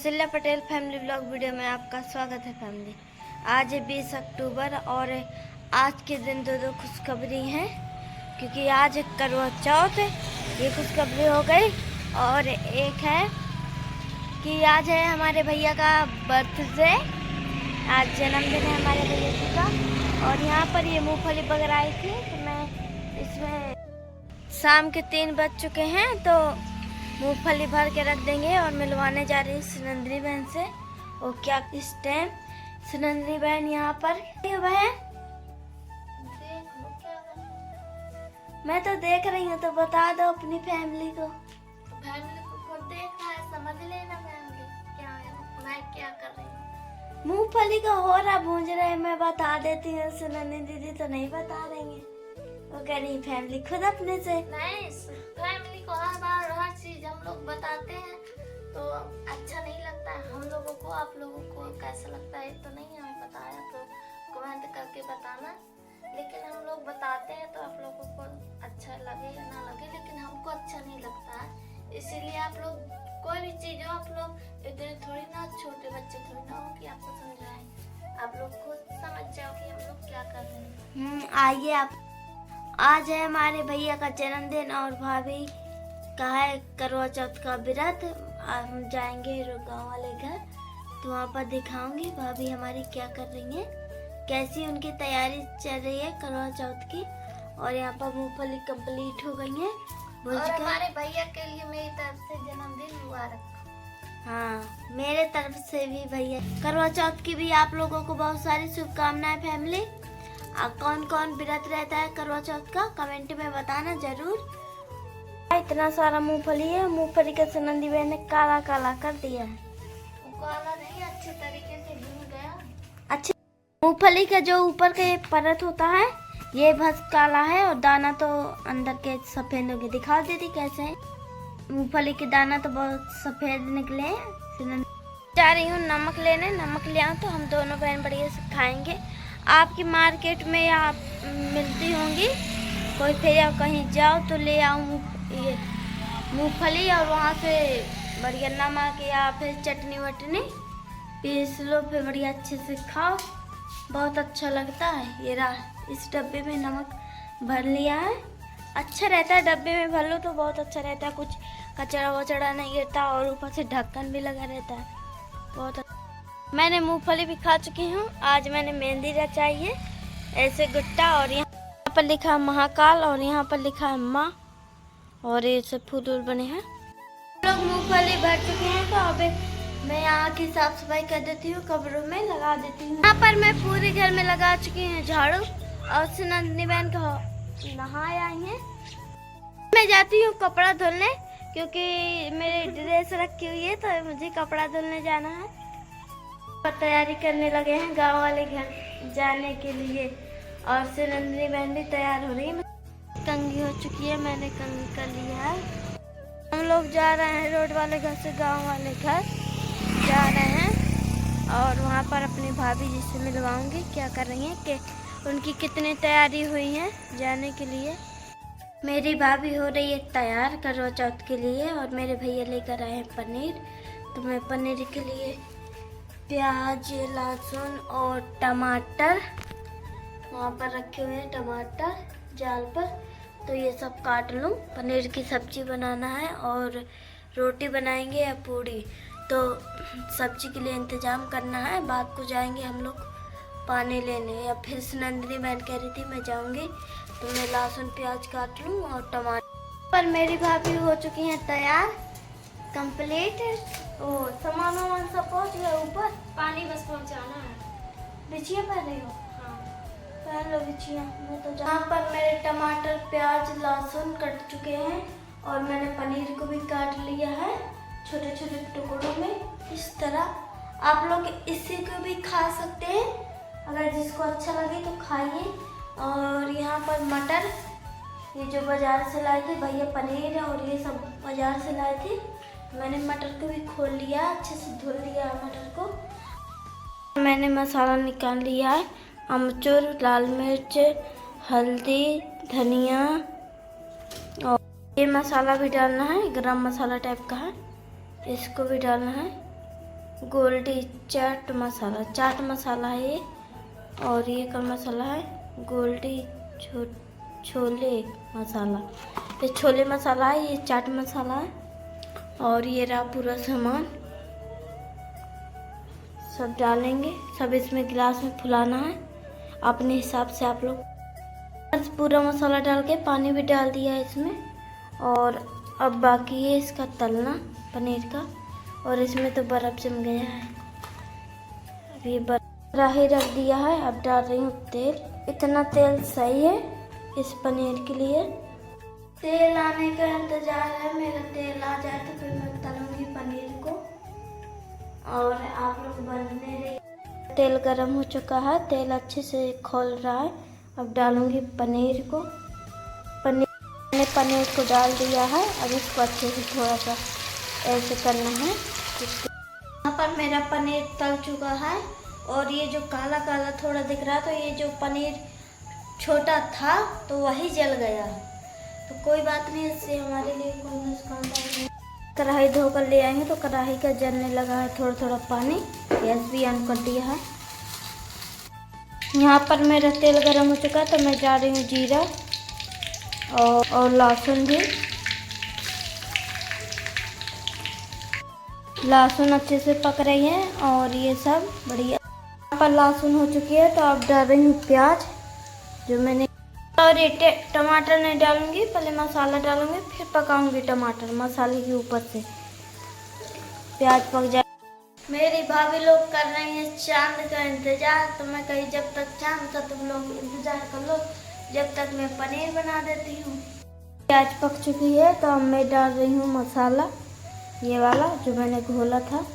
Kaushalya Patel family blog video में आपका स्वागत है फैमिली। आज है 20 अक्टूबर और आज के दिन दो खुशखबरी हैं क्योंकि आज करवा चौथ है, ये खुशखबरी हो गई। और एक है कि आज है हमारे भैया का बर्थडे, आज जन्मदिन है हमारे भैया जी का। और यहाँ पर ये मूंगफली वगैरह आई थी तो मैं इसमें शाम के 3 बज चुके हैं तो मूंगफली भर के रख देंगे और मिलवाने जा रही है सुनंदनी बहन से। और क्या इस टाइम सुनंदनी बहन यहाँ पर बहन मैं तो देख रही हूँ, तो बता दो अपनी फैमिली को। खुद देखना है, समझ लेना फैमिली क्या है, मैं क्या कर रही हूँ। मूंगफली का हो रहा भूंज रहे, मैं बता देती हूँ। सुनंदनी दीदी तो नहीं बता देंगे, वो कह रही फैमिली खुद अपने से। नहीं, फैमिली को हर बार हर चीज हम लोग बताते हैं तो अच्छा नहीं लगता है हम लोगों को। आप लोगों को कैसा लगता है तो नहीं हमें बताया तो कमेंट करके बताना। लेकिन हम लोग बताते हैं तो आप लोगों को अच्छा लगे या ना लगे, लेकिन हमको अच्छा नहीं लगता है। इसीलिए आप लोग कोई भी चीज हो, आप लोग इतने थोड़ी ना, छोटे बच्चे थोड़ी ना हो कि आपको समझाएं। आप लोग खुद समझ जाओ कि हम लोग क्या कर रहे हैं। आइए आप, आज है हमारे भैया का जन्मदिन और भाभी का है करवा चौथ का व्रत। हम जाएंगे गाँव वाले घर तो वहाँ पर दिखाऊंगी भाभी हमारी क्या कर रही है, कैसी उनकी तैयारी चल रही है करवा चौथ की। और यहाँ पर मूंगफली कंप्लीट हो गई है और हमारे भैया के लिए मेरी तरफ से जन्मदिन मुबारक। हाँ, मेरे तरफ से भी भैया करवा चौथ की भी आप लोगों को बहुत सारी शुभकामनाएं फैमिली। कौन कौन व्रत रहता है करवा चौथ का कमेंट में बताना जरूर। इतना सारा मूंगफली है, मूंगफली का सुनंदी बहन ने काला काला कर दिया है। काला नहीं, अच्छे तरीके से भून गया। अच्छा, मूंगफली का जो ऊपर का ये परत होता है ये बस काला है और दाना तो अंदर के सफेद हो गए। दिखा देती कैसे है मूंगफली के दाना तो बहुत सफेद निकले हैं। जा रही हूँ नमक लेने, नमक ले आऊँ तो हम दोनों बहन बढ़िया से खाएंगे। आपकी मार्केट में या मिलती होंगी कोई, फिर या कहीं जाओ तो ले आऊँ ये मूंगफली और वहाँ से बढ़िया नमक या फिर चटनी वटनी पीस लो, फिर बढ़िया अच्छे से खाओ, बहुत अच्छा लगता है। ये रहा, इस डब्बे में नमक भर लिया है, अच्छा रहता है। डब्बे में भर लो तो बहुत अच्छा रहता है, कुछ कचरा वचड़ा नहीं गिरता और ऊपर से ढक्कन भी लगा रहता है, बहुत अच्छा। मैंने मूंगफली भी खा चुकी हूँ। आज मैंने मेहंदी रचाई है ऐसे गुट्टा, और यहाँ पर लिखा है महाकाल और यहाँ पर लिखा है माँ, और ये सब फूल बने हैं। लोग मूंगफली भर चुके हैं तो अब मैं यहाँ की साफ सफाई कर देती हूँ, कब्रों में लगा देती हूँ। यहाँ पर मैं पूरे घर में लगा चुकी हूँ झाड़ू, और सुनंदनी बहन का नहा आई है। मैं जाती हूँ कपड़ा धुलने क्योंकि मेरी ड्रेस रखी हुई है तो मुझे कपड़ा धुलने जाना है। पर तैयारी करने लगे हैं गांव वाले घर जाने के लिए, और सुनंदनी बहन भी तैयार हो रही है। कंघी हो चुकी है, मैंने कंघी कर लिया है। हम लोग जा रहे हैं रोड वाले घर से गांव वाले घर जा रहे हैं, और वहां पर अपनी भाभी जी से मिलवाऊंगी क्या कर रही हैं, कि उनकी कितनी तैयारी हुई है जाने के लिए। मेरी भाभी हो रही है तैयार करवा चौथ के लिए, और मेरे भैया लेकर आए हैं पनीर। तो मैं पनीर के लिए प्याज, लहसुन और टमाटर वहाँ पर रखे हुए हैं, टमाटर जाल पर, तो ये सब काट लूँ। पनीर की सब्जी बनाना है और रोटी बनाएंगे या पूड़ी, तो सब्जी के लिए इंतज़ाम करना है। बाद को जाएंगे हम लोग पानी लेने, या फिर सुनंदनी बहन कह रही थी मैं जाऊँगी तो मैं लहसुन प्याज काट लूँ और टमाटर। पर मेरी भाभी हो चुकी हैं तैयार कंप्लीट। ओ सामान वामान सब पहुँच गया ऊपर, पानी बस पहुंचाना है। बिछिया पहन रही हो? हाँ, पहन लो बिछिया। मैं तो यहाँ पर मेरे टमाटर प्याज लहसुन कट चुके हैं, और मैंने पनीर को भी काट लिया है छोटे छोटे टुकड़ों में इस तरह। आप लोग इसी को भी खा सकते हैं, अगर जिसको अच्छा लगे तो खाइए। और यहाँ पर मटर, ये जो बाजार से लाए थे भैया, पनीर और ये सब बाजार से लाए थे। मैंने मटर को भी खोल लिया, अच्छे से धुल लिया मटर को। मैंने मसाला निकाल लिया है, अमचूर, लाल मिर्च, हल्दी, धनिया, और ये मसाला भी डालना है, गरम मसाला टाइप का है, इसको भी डालना है। गोल्डी चाट मसाला है ये। और ये का मसाला है गोल्डी छोले मसाला। ये छोले मसाला है, ये चाट मसाला है। और ये रहा पूरा सामान, सब डालेंगे। सब इसमें गिलास में फुलाना है अपने हिसाब से आप लोग। बस पूरा मसाला डाल के पानी भी डाल दिया है इसमें। और अब बाकी है इसका तलना पनीर का। और इसमें तो बर्फ़ जम गया है। अब ये कढ़ाई रख दिया है। अब डाल रही हूँ तेल। इतना तेल सही है इस पनीर के लिए। तेल आने का इंतजार है, मेरा तेल आ जाए तो फिर मैं तलूंगी पनीर को। और आप लोग बनने रहिए। तेल गरम हो चुका है, तेल अच्छे से खौल रहा है। अब डालूंगी पनीर को। मैंने पनीर को डाल दिया है। अब इसको अच्छे से थोड़ा सा ऐसे करना है। यहाँ पर मेरा पनीर तल चुका है। और ये जो काला काला थोड़ा दिख रहा, तो ये जो पनीर छोटा था तो वही जल गया। तो कोई बात नहीं, इससे हमारे लिए कोई नुकसानदायक नहीं। कढ़ाई धोकर ले आएंगे तो कढ़ाई का जलने लगा है थोड़ा थोड़ा पानी। गैस भी ऑन कर दिया है। यहाँ पर मेरा तेल गरम हो चुका है तो मैं डाल रही हूँ जीरा और लहसुन भी। लहसुन अच्छे से पक रही है और ये सब बढ़िया। यहाँ पर लहसुन हो चुकी है तो अब डाल रही हूँ प्याज जो मैंने। और ये टमाटर नहीं डालूंगी, पहले मसाला डालूंगी फिर पकाऊंगी टमाटर मसाले के ऊपर से। प्याज पक जाए। मेरी भाभी लोग कर रही हैं चांद का इंतजार। तो मैं कही जब तक चांद का तुम लोग इंतजार कर लो, जब तक मैं पनीर बना देती हूँ। प्याज पक चुकी है तो अब मैं डाल रही हूँ मसाला, ये वाला जो मैंने घोला था।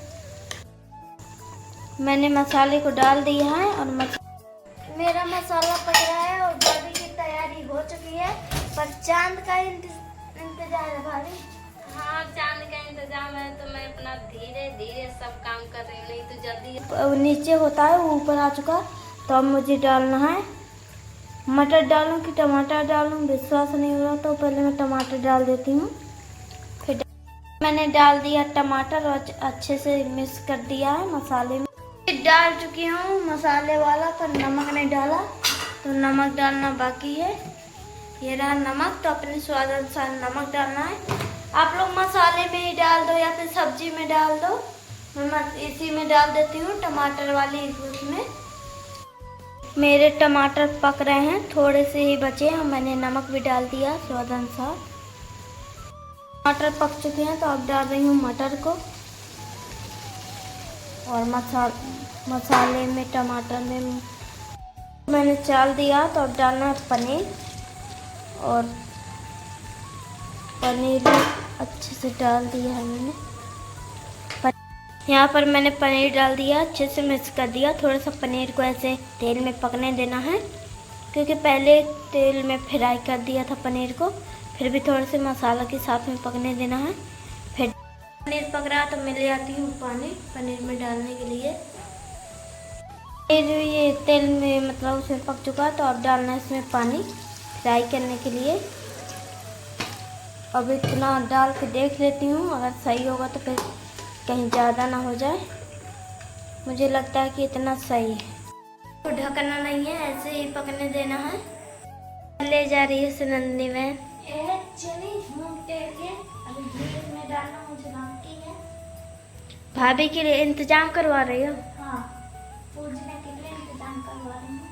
मैंने मसाले को डाल दिया है और मेरा मसाला पक रहा है और भाभी की तैयारी हो चुकी है। पर चांद का इंतजार है भाभी। हाँ, चांद का इंतजाम है तो मैं अपना धीरे धीरे सब काम कर रही हूँ, नहीं तो जल्दी। नीचे होता है वो ऊपर आ चुका। तो अब मुझे डालना है मटर। डालूं कि टमाटर डालूं, विश्वास नहीं हो रहा तो पहले मैं टमाटर डाल देती हूँ। फिर मैंने डाल दिया टमाटर और अच्छे से मिक्स कर दिया है मसाले में। डाल चुकी हूँ मसाले वाला, पर नमक नहीं डाला तो नमक डालना बाकी है। ये रहा नमक। तो अपने स्वाद अनुसार नमक डालना है। आप लोग मसाले में ही डाल दो या फिर सब्जी में डाल दो। मैं इसी में डाल देती हूँ टमाटर वाली उसमें। मेरे टमाटर पक रहे हैं, थोड़े से ही बचे हैं। मैंने नमक भी डाल दिया स्वाद अनुसार। टमाटर पक चुके हैं तो अब डाल रही हूँ मटर को। और मसाले में टमाटर में मैंने चाल दिया तो अब डालना है पनीर। और पनीर भी अच्छे से डाल दिया है मैंने। यहाँ पर मैंने पनीर डाल दिया, अच्छे से मिक्स कर दिया। थोड़ा सा पनीर को ऐसे तेल में पकने देना है, क्योंकि पहले तेल में फ्राई कर दिया था पनीर को। फिर भी थोड़े से मसाला के साथ में पकने देना है। फिर पनीर पक रहा तो मैं ले आती हूँ पानी पनीर में डालने के लिए। ये तेल में मतलब उसमें पक चुका तो अब डालना है इसमें पानी फ्राई करने के लिए। अब इतना डाल के देख लेती हूँ, अगर सही होगा तो फिर कहीं ज़्यादा ना हो जाए। मुझे लगता है कि इतना सही है। तो ढकना नहीं है, ऐसे ही पकने देना है। ले जा रही है सुनंदनी में डालना मुझे मांगती है। भाभी के लिए इंतजाम करवा रही हो? हाँ, पूजने के लिए इंतजाम करवा रही हूँ।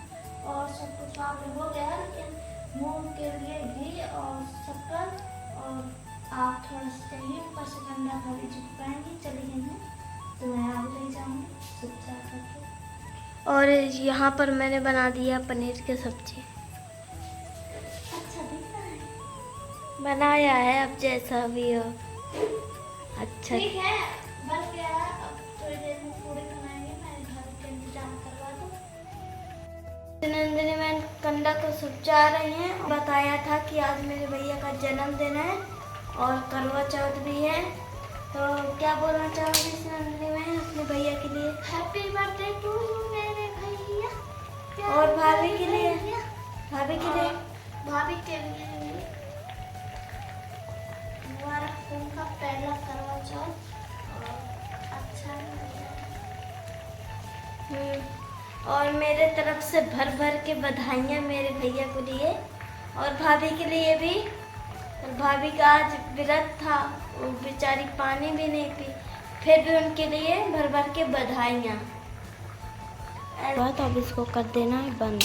और सब कुछ वहाँ पे हो गया, लेकिन मूंग के लिए घी और शक्कर और आप थोड़ा सा चाहिए ऊपर से ठंडा भाभी जी पाएंगी। चली गई हैं तो मैं आग ले जाऊँगी सुबह करके। और यहाँ पर मैंने बना दिया पनीर की सब्जी। अच्छा दिख रहा है, बनाया है। अब जैसा भी हो अच्छा ठीक है, बन गया है। अब थोड़ी देर में पूरी बनाएंगे। मैं घर के इंतजाम करवा दूँ। नंदिनी मैन कंडा को सुबचा रही हैं। बताया था कि आज मेरे भैया का जन्मदिन है और करवा चौथ भी है। तो क्या बोलना चाहोगी नंदिनी मैन अपने भैया के लिए? हैप्पी बर्थडे टू यू मेरे भैया। और भाभी के लिए? भाभी के लिए? भाभी के लिए हमारा उनका पहला करवा चौथ और अच्छा और मेरे तरफ से भर भर के बधाइयाँ मेरे भैया को लिए और भाभी के लिए भी। और भाभी का आज व्रत था, वो बेचारी पानी भी नहीं पी, फिर भी उनके लिए भर भर के बधाइयाँ। तो अब इसको कर देना है बंद।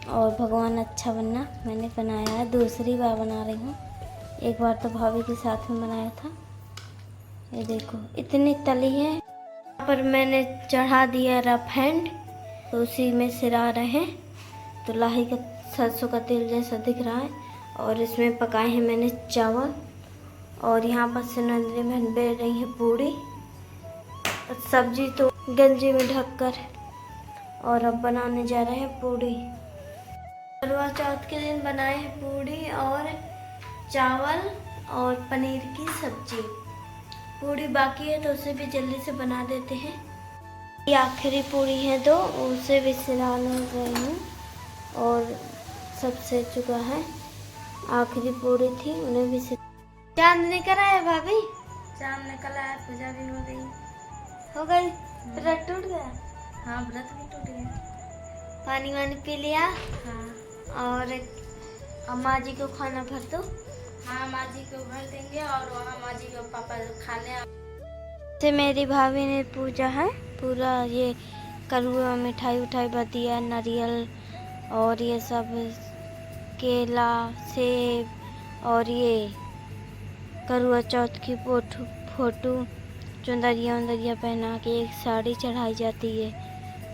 और भगवान अच्छा बनना मैंने बनाया है, दूसरी बार बना रही हूँ। एक बार तो भाभी के साथ में बनाया था। ये देखो इतनी तली है। यहाँ पर मैंने चढ़ा दिया रफ हैंड, तो उसी में सिरा रहे हैं। तो लाही का सरसों का तेल जैसा दिख रहा है। और इसमें पकाए हैं मैंने चावल। और यहाँ पर सुनंदरी बहन बेल रही है पूड़ी। और सब्जी तो गंजी में ढककर। और अब बनाने जा रहे हैं पूड़ी। करवा चौथ के दिन बनाए हैं पूड़ी और चावल और पनीर की सब्जी। पूड़ी बाकी है तो उसे भी जल्दी से बना देते हैं। ये आखिरी पूड़ी है तो उसे भी सिलाने गई हूँ। और सब सेक चुका है। आखिरी पूड़ी थी उन्हें भी चांद निकल आया भाभी। चांद निकल आया, पूजा भी हो गई। हो गई? व्रत टूट गया? हाँ, व्रत भी टूट गया। पानी वानी पी लिया? हाँ। और अम्मा जी को खाना भर दो। हाँ, माँ जी को भर देंगे और वहाँ माँ जी को पापा खा लें। से मेरी भाभी ने पूजा है पूरा। ये कलुआ मिठाई उठाई बतिया नारियल और ये सब केला सेब और ये करवा चौथ की फोटो चुंदरिया उंदरिया पहना के एक साड़ी चढ़ाई जाती है।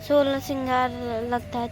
16 श्रृंगार लगता है।